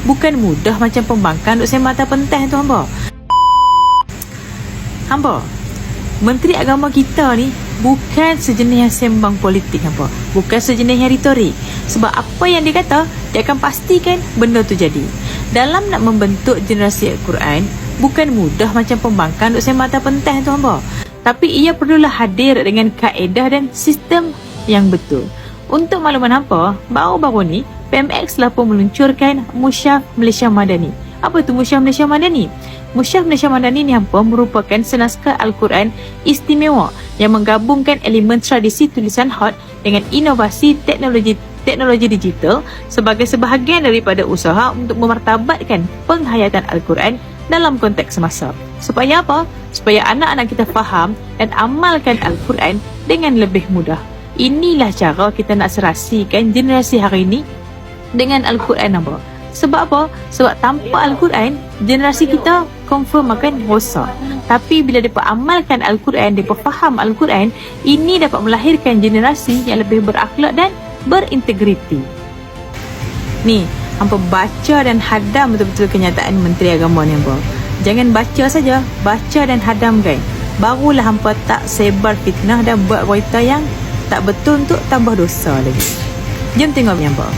bukan mudah macam pembangkang duk sembang atas pentas tu hamba. Menteri Agama kita ni bukan sejenis yang sembang politik bukan sejenis yang retorik. Sebab apa yang dia kata, dia akan pastikan benda tu jadi. Dalam nak membentuk generasi Al-Quran, bukan mudah macam pembangkang duk sembang atas pentas tu tapi ia perlulah hadir dengan kaedah dan sistem yang betul. Untuk makluman hampa, baru-baru ni PMX telah pun meluncurkan Musyaf Malaysia Madani. Apa tu Musyaf Malaysia Madani? Musyaf Malaysia Madani ni hampa merupakan senaskah Al-Quran istimewa yang menggabungkan elemen tradisi tulisan hot dengan inovasi teknologi digital sebagai sebahagian daripada usaha untuk memartabatkan penghayatan Al-Quran dalam konteks semasa. Supaya apa? Supaya anak-anak kita faham dan amalkan Al-Quran dengan lebih mudah. Inilah cara kita nak serasikan generasi hari ini dengan Al-Quran Sebab apa? Sebab tanpa Al-Quran, generasi kita confirm akan rosak. Tapi bila mereka amalkan Al-Quran, mereka faham Al-Quran, ini dapat melahirkan generasi yang lebih berakhlak dan berintegriti. Ni, hampa baca dan hadam betul-betul kenyataan Menteri Agama ni hampa. Jangan baca saja, baca dan hadamkan. Barulah hampa tak sebar fitnah dan buat berita yang tak betul untuk tambah dosa lagi. Jom tengok hampa.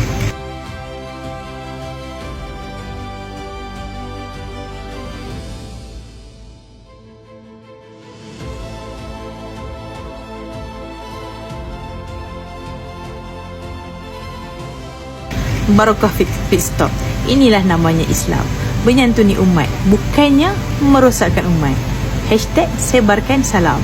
Barakah fit stop. Inilah namanya Islam, menyantuni umat, bukannya merosakkan umat. #sebarkan salam.